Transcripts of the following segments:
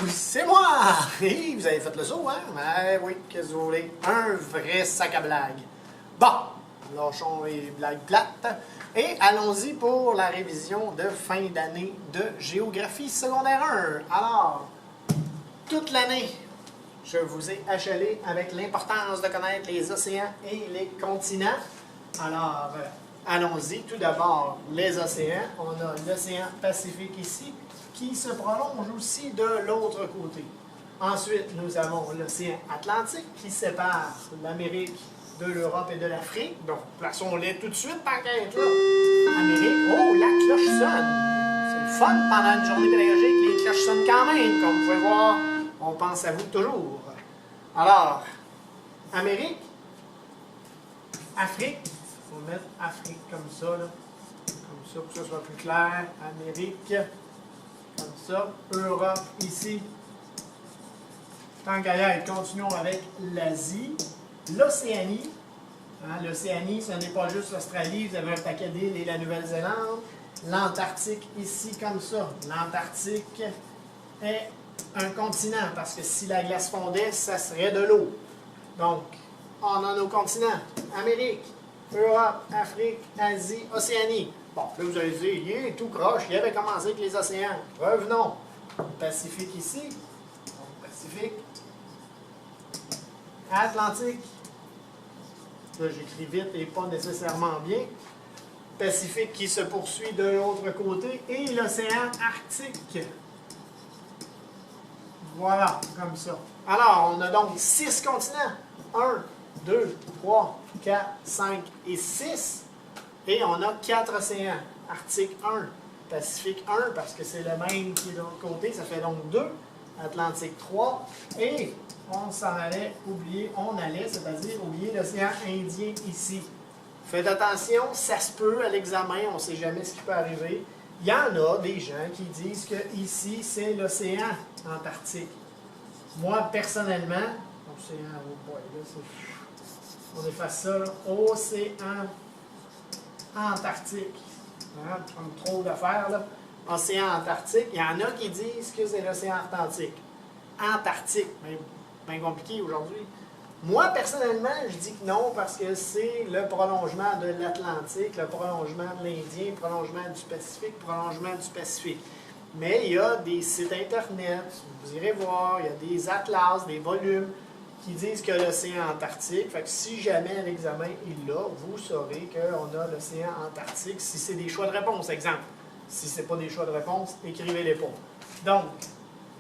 c'est moi! Et vous avez fait le saut, hein? Ben oui, qu'est-ce que vous voulez? Un vrai sac à blagues. Bon, lâchons les blagues plates et allons-y pour la révision de fin d'année de géographie secondaire 1. Alors, toute l'année, je vous ai achalé avec l'importance de connaître les océans et les continents. Alors, allons-y. Tout d'abord, les océans. On a l'océan Pacifique ici, qui se prolonge aussi de l'autre côté. Ensuite, nous avons l'océan Atlantique, qui sépare l'Amérique de l'Europe et de l'Afrique. Donc, plaçons-les tout de suite, tant qu'à être là. Amérique. Oh, la cloche sonne! C'est le fun pendant une journée pédagogique. Les cloches sonnent quand même, comme vous pouvez voir. On pense à vous toujours. Alors, Amérique, Afrique, on va mettre Afrique comme ça, là. Comme ça, pour que ça soit plus clair. Amérique, comme ça. Europe, ici. Tant qu'à y être, continuons avec l'Asie. L'Océanie. Hein, l'Océanie, ce n'est pas juste l'Australie, vous avez un paquet d'îles et la Nouvelle-Zélande. L'Antarctique, ici, comme ça. L'Antarctique est un continent, parce que si la glace fondait, ça serait de l'eau. Donc, on a nos continents. Amérique, Europe, Afrique, Asie, Océanie. Bon, là, vous allez dire, il est tout croche, il avait commencé avec les océans. Revenons. Pacifique ici. Donc, Pacifique. Atlantique. Là, j'écris vite et pas nécessairement bien. Pacifique qui se poursuit de l'autre côté. Et l'océan Arctique. Voilà, comme ça. Alors, on a donc 6 continents. 1, 2, 3, 4, 5 et 6. Et on a 4 océans. Arctique 1, Pacifique 1, parce que c'est le même qui est de l'autre côté. Ça fait donc 2. Atlantique 3. Et on s'en allait oublier, c'est-à-dire oublier l'océan Indien ici. Faites attention, ça se peut à l'examen, on ne sait jamais ce qui peut arriver. Il y en a des gens qui disent que ici c'est l'océan Antarctique. Moi, personnellement, océan, oh boy, là, on efface ça, là. Océan Antarctique. Hein, comme trop d'affaires, là. Océan Antarctique. Il y en a qui disent que c'est l'océan Atlantique. Antarctique, mais bien compliqué aujourd'hui. Moi, personnellement, je dis que non, parce que c'est le prolongement de l'Atlantique, le prolongement de l'Indien, le prolongement du Pacifique, le prolongement du Pacifique. Mais il y a des sites Internet, vous irez voir, il y a des atlas, des volumes qui disent que l'océan Antarctique, fait que si jamais à l'examen il l'a, vous saurez qu'on a l'océan Antarctique si c'est des choix de réponse, exemple. Si ce n'est pas des choix de réponse, écrivez-les pas. Donc,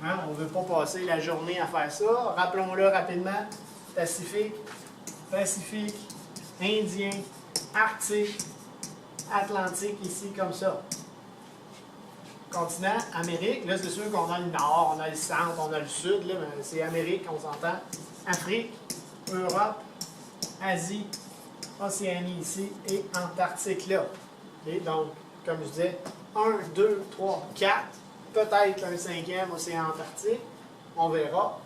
hein, on ne veut pas passer la journée à faire ça. Rappelons-le rapidement. Pacifique, Pacifique, Indien, Arctique, Atlantique, ici, comme ça. Continent, Amérique. Là, c'est sûr qu'on a le nord, on a le centre, on a le sud. Là, mais c'est Amérique, on s'entend. Afrique, Europe, Asie, Océanie ici et Antarctique là. Et donc, comme je disais, 1, 2, 3, 4. Peut-être un 5e océan Antarctique. On verra.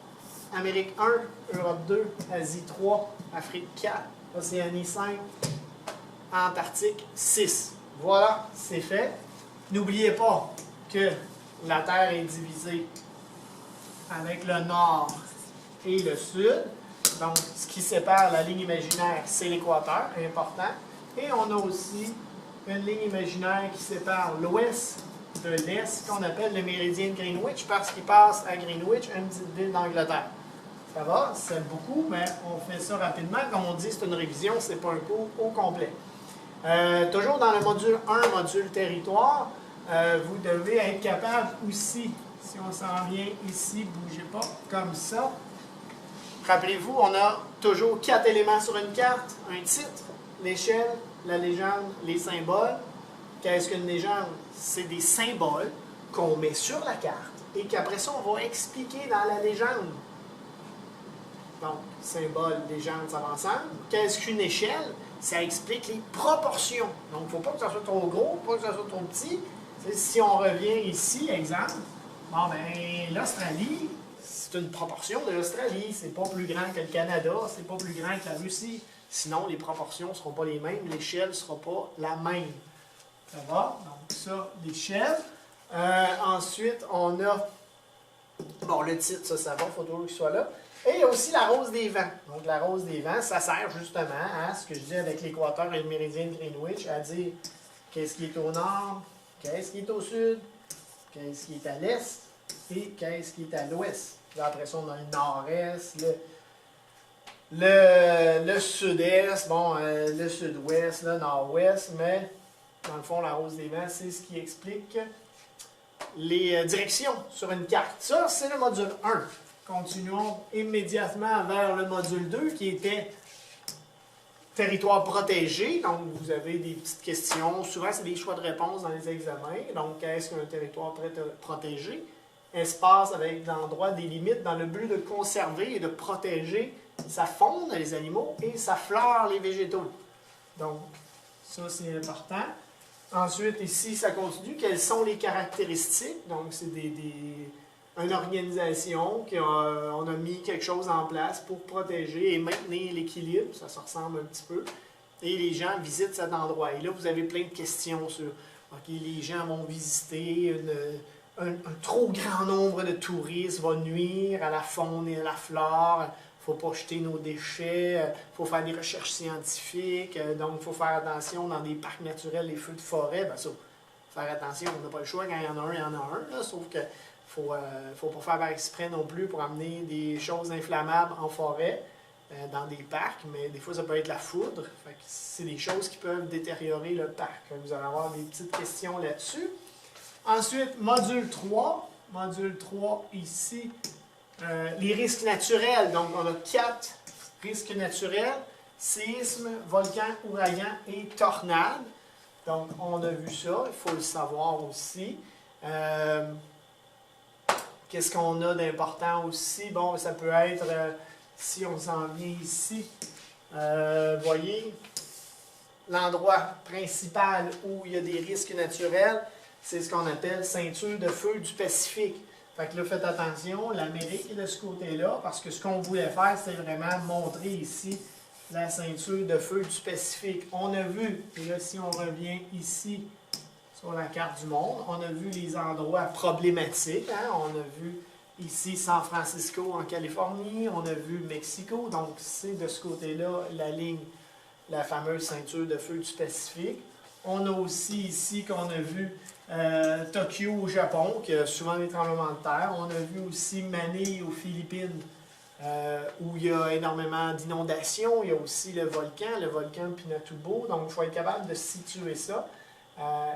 Amérique 1, Europe 2, Asie 3, Afrique 4, Océanie 5, Antarctique 6. Voilà, c'est fait. N'oubliez pas que la Terre est divisée avec le nord et le sud. Donc, ce qui sépare la ligne imaginaire, c'est l'équateur, important. Et on a aussi une ligne imaginaire qui sépare l'ouest de l'est, qu'on appelle le méridien de Greenwich, parce qu'il passe à Greenwich, une petite ville d'Angleterre. Ça va, c'est beaucoup, mais on fait ça rapidement. Comme on dit, c'est une révision, c'est pas un cours au complet. Toujours dans le module 1, module territoire, vous devez être capable aussi, si on s'en vient ici, bougez pas, comme ça. Rappelez-vous, on a toujours 4 éléments sur une carte, un titre, l'échelle, la légende, les symboles. Qu'est-ce qu'une légende? C'est des symboles qu'on met sur la carte et qu'après ça, on va expliquer dans la légende. Donc, symbole, légende, ça va ensemble. Qu'est-ce qu'une échelle? Ça explique les proportions. Donc, il ne faut pas que ça soit trop gros, pas que ça soit trop petit. Si on revient ici, exemple, bon, ben, l'Australie, c'est une proportion de l'Australie. C'est pas plus grand que le Canada, c'est pas plus grand que la Russie. Sinon, les proportions ne seront pas les mêmes, l'échelle ne sera pas la même. Ça va? Donc, ça, l'échelle. Ensuite, on a Bon, le titre, ça va, il faut toujours qu'il soit là. Et il y a aussi la rose des vents. Donc, la rose des vents, ça sert justement à ce que je dis avec l'équateur et le méridien de Greenwich, à dire qu'est-ce qui est au nord, qu'est-ce qui est au sud, qu'est-ce qui est à l'est et qu'est-ce qui est à l'ouest. Là, après ça, on a le nord-est, le sud-est, bon, le sud-ouest, le nord-ouest, mais dans le fond, la rose des vents, c'est ce qui explique les directions sur une carte. Ça, c'est le module 1. Continuons immédiatement vers le module 2 qui était territoire protégé. Donc, vous avez des petites questions. Souvent, c'est des choix de réponse dans les examens. Donc, qu'est-ce qu'un territoire protégé? Espace avec l'endroit des limites dans le but de conserver et de protéger sa faune, les animaux, et sa flore, les végétaux. Donc, ça, c'est important. Ensuite, ici, ça continue. Quelles sont les caractéristiques? Donc, c'est une organisation on a mis quelque chose en place pour protéger et maintenir l'équilibre. Ça se ressemble un petit peu. Et les gens visitent cet endroit. Et là, vous avez plein de questions sur, OK, les gens vont visiter, un trop grand nombre de touristes va nuire à la faune et à la flore. Il ne faut pas jeter nos déchets, il faut faire des recherches scientifiques, donc il faut faire attention dans des parcs naturels, les feux de forêt, bien ça, faire attention, on n'a pas le choix, quand il y en a un, il y en a un, là, sauf que faut pas faire par exprès non plus pour amener des choses inflammables en forêt, dans des parcs, mais des fois ça peut être la foudre, c'est des choses qui peuvent détériorer le parc. Vous allez avoir des petites questions là-dessus. Ensuite, module 3 ici, les risques naturels. Donc, on a 4 risques naturels, séisme, volcan, ouragan et tornade. Donc, on a vu ça, il faut le savoir aussi. Qu'est-ce qu'on a d'important aussi? Bon, ça peut être, si on s'en vient ici, voyez, l'endroit principal où il y a des risques naturels, c'est ce qu'on appelle ceinture de feu du Pacifique. Fait que là, faites attention, l'Amérique est de ce côté-là, parce que ce qu'on voulait faire, c'est vraiment montrer ici la ceinture de feu du Pacifique. On a vu, et là, si on revient ici sur la carte du monde, on a vu les endroits problématiques. Hein? On a vu ici San Francisco en Californie, on a vu Mexico, donc c'est de ce côté-là la ligne, la fameuse ceinture de feu du Pacifique. On a aussi ici qu'on a vu Tokyo au Japon, qui a souvent des tremblements de terre. On a vu aussi Manille aux Philippines, où il y a énormément d'inondations. Il y a aussi le volcan Pinatubo. Donc, il faut être capable de situer ça.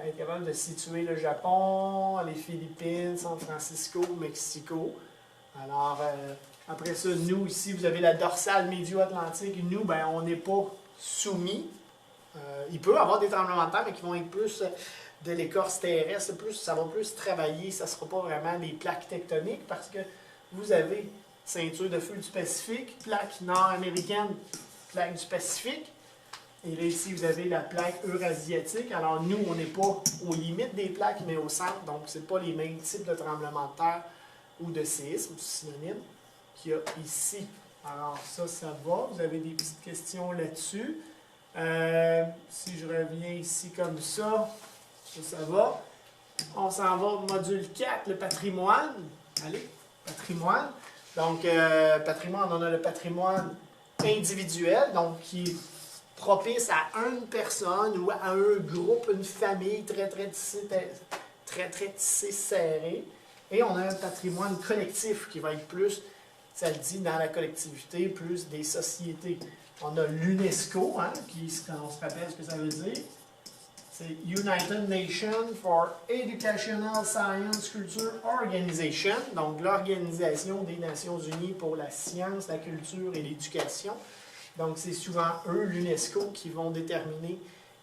Être capable de situer le Japon, les Philippines, San Francisco, Mexico. Alors, après ça, nous, ici, vous avez la dorsale médio-atlantique. Nous, ben, on n'est pas soumis. Il peut y avoir des tremblements de terre, mais qui vont être plus de l'écorce terrestre, ça va plus travailler, ça ne sera pas vraiment des plaques tectoniques, parce que vous avez ceinture de feu du Pacifique, plaque nord-américaine, plaque du Pacifique, et là ici vous avez la plaque eurasiatique. Alors nous, on n'est pas aux limites des plaques, mais au centre, donc ce n'est pas les mêmes types de tremblements de terre ou de séisme, synonyme, qu'il y a ici. Alors ça va, vous avez des petites questions là-dessus. Si je reviens ici comme ça va. On s'en va au module 4, le patrimoine. Allez, patrimoine. Donc, patrimoine, on a le patrimoine individuel, donc qui est propice à une personne ou à un groupe, une famille très tissée, serrée. Et on a un patrimoine collectif qui va être plus, ça le dit, dans la collectivité, plus des sociétés. On a l'UNESCO, hein, on se rappelle ce que ça veut dire. C'est United Nations for Educational Science Culture Organization, donc l'Organisation des Nations Unies pour la science, la culture et l'éducation. Donc c'est souvent eux, l'UNESCO, qui vont déterminer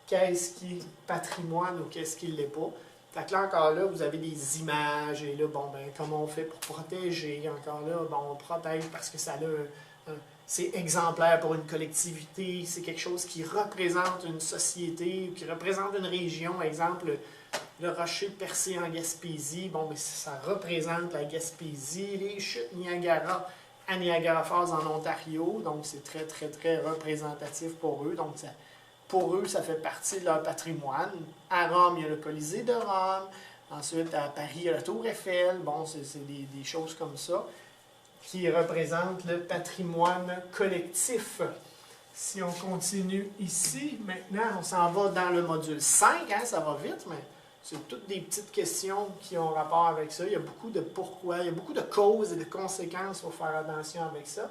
qu'est-ce qui est patrimoine ou qu'est-ce qui ne l'est pas. Fait que là, encore là, vous avez des images, et là, bon, ben, comment on fait pour protéger? Encore là, bon, on protège parce que ça a c'est exemplaire pour une collectivité, c'est quelque chose qui représente une société, qui représente une région. Exemple, le rocher percé en Gaspésie, bon, mais ça représente la Gaspésie, les chutes Niagara à Niagara Falls en Ontario, donc c'est très représentatif pour eux. Donc, pour eux, ça fait partie de leur patrimoine. À Rome, il y a le Colisée de Rome. Ensuite, à Paris, il y a la Tour Eiffel. Bon, c'est des choses comme ça qui représentent le patrimoine collectif. Si on continue ici, maintenant, on s'en va dans le module 5, hein, ça va vite, mais c'est toutes des petites questions qui ont rapport avec ça. Il y a beaucoup de pourquoi, il y a beaucoup de causes et de conséquences, il faut faire attention avec ça.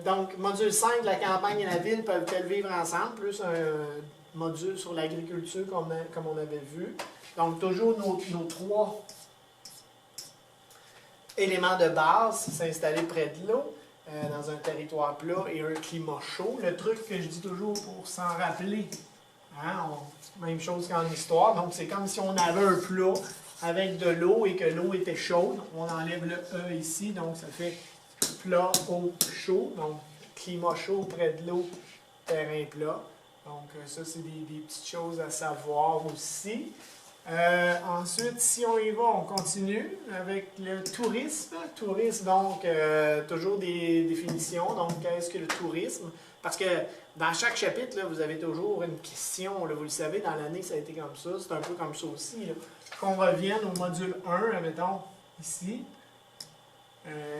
Donc, module 5, la campagne et la ville peuvent-elles vivre ensemble, plus un module sur l'agriculture comme on avait vu. Donc, toujours nos 3 éléments de base, s'installer près de l'eau, dans un territoire plat et un climat chaud. Le truc que je dis toujours pour s'en rappeler, hein, même chose qu'en histoire, donc c'est comme si on avait un plat avec de l'eau et que l'eau était chaude. On enlève le E ici, donc ça fait plat, eau, chaud. Donc, climat chaud près de l'eau, terrain plat. Donc, ça, c'est des petites choses à savoir aussi. Ensuite, si on y va, on continue avec le tourisme. Tourisme, donc, toujours des définitions. Donc, qu'est-ce que le tourisme? Parce que dans chaque chapitre, là, vous avez toujours une question. Là, vous le savez, dans l'année, ça a été comme ça. C'est un peu comme ça aussi. Qu'on revienne au module 1, mettons, ici.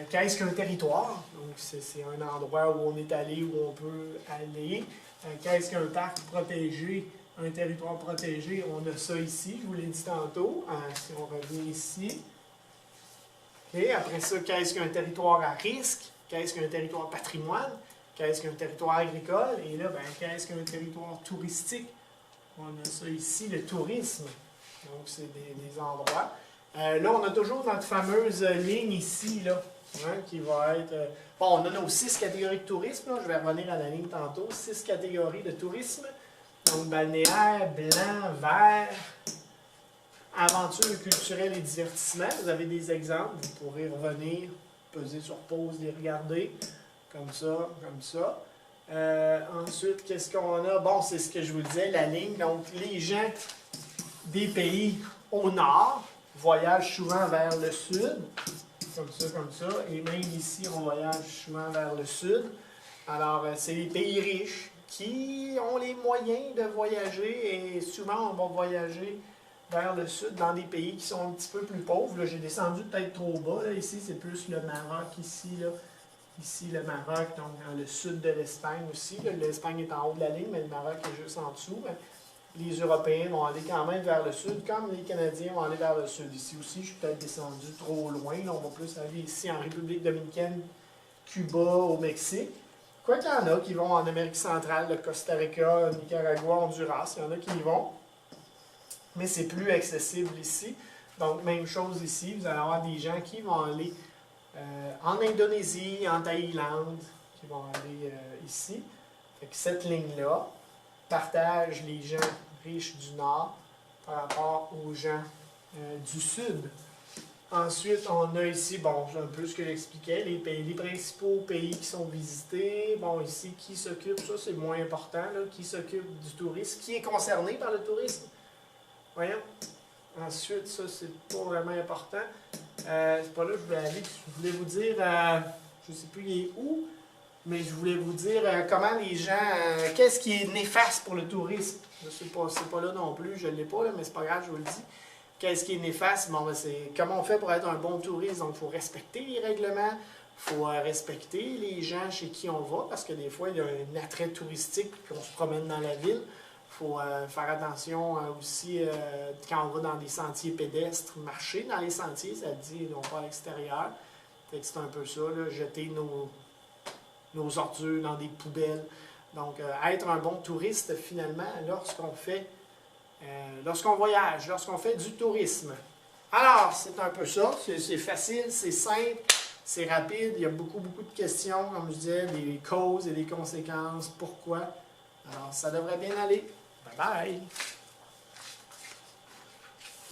Qu'est-ce qu'un territoire? Donc, c'est un endroit où on est allé, où on peut aller. Qu'est-ce qu'un parc protégé? Un territoire protégé, on a ça ici, je vous l'ai dit tantôt. Si on revient ici. Okay. Après ça, qu'est-ce qu'un territoire à risque? Qu'est-ce qu'un territoire patrimoine? Qu'est-ce qu'un territoire agricole? Et là, ben, qu'est-ce qu'un territoire touristique? On a ça ici, le tourisme. Donc, c'est des endroits. Là, on a toujours notre fameuse ligne ici, là, hein, qui va être... bon, on a nos 6 catégories de tourisme. Là. Je vais revenir à la ligne tantôt. 6 catégories de tourisme. Donc, balnéaire, blanc, vert, aventure culturelle et divertissement. Vous avez des exemples. Vous pourrez revenir, peser sur pause, les regarder. Comme ça, comme ça. Ensuite, qu'est-ce qu'on a? Bon, c'est ce que je vous disais, la ligne. Donc, les gens des pays au nord voyagent souvent vers le sud. Comme ça. Et même ici, on voyage souvent vers le sud. Alors, c'est les pays riches qui ont les moyens de voyager et souvent, on va voyager vers le sud dans des pays qui sont un petit peu plus pauvres. Là, j'ai descendu peut-être trop bas. Là. Ici, c'est plus le Maroc, ici, là. Ici, le Maroc, donc dans le sud de l'Espagne aussi. L'Espagne est en haut de la ligne, mais le Maroc est juste en dessous. Les Européens vont aller quand même vers le sud, comme les Canadiens vont aller vers le sud. Ici aussi, je suis peut-être descendu trop loin. Là, on va plus aller ici en République dominicaine, Cuba, au Mexique. Quoi qu'il y en a qui vont en Amérique centrale, le Costa Rica, Nicaragua, Honduras, il y en a qui y vont. Mais c'est plus accessible ici. Donc, même chose ici, vous allez avoir des gens qui vont aller en Indonésie, en Thaïlande, qui vont aller ici. Fait que cette ligne-là partage les gens riches du Nord par rapport aux gens du Sud. Ensuite, on a ici, bon, un peu ce que j'expliquais, les principaux pays qui sont visités. Bon, ici, qui s'occupe, ça c'est moins important, là, qui s'occupe du tourisme, qui est concerné par le tourisme. Voyons. Ensuite, ça c'est pas vraiment important. C'est pas là que je voulais aller. Je voulais vous dire, je ne sais plus il est où, mais je voulais vous dire comment les gens, qu'est-ce qui est néfaste pour le tourisme. Je sais pas, c'est pas là non plus, je ne l'ai pas, là, mais c'est pas grave, je vous le dis. Qu'est-ce qui est néfaste? Bon, ben, c'est comment on fait pour être un bon touriste. Donc, il faut respecter les règlements, il faut respecter les gens chez qui on va, parce que des fois, il y a un attrait touristique, puis on se promène dans la ville. Il faut faire attention aussi quand on va dans des sentiers pédestres, marcher dans les sentiers, ça dit, non pas à l'extérieur. C'est un peu ça, là, jeter nos ordures dans des poubelles. Donc, être un bon touriste, finalement, lorsqu'on voyage, lorsqu'on fait du tourisme. Alors, c'est un peu ça, c'est facile, c'est simple, c'est rapide, il y a beaucoup de questions, comme je disais, des causes et des conséquences, pourquoi. Alors, ça devrait bien aller. Bye bye!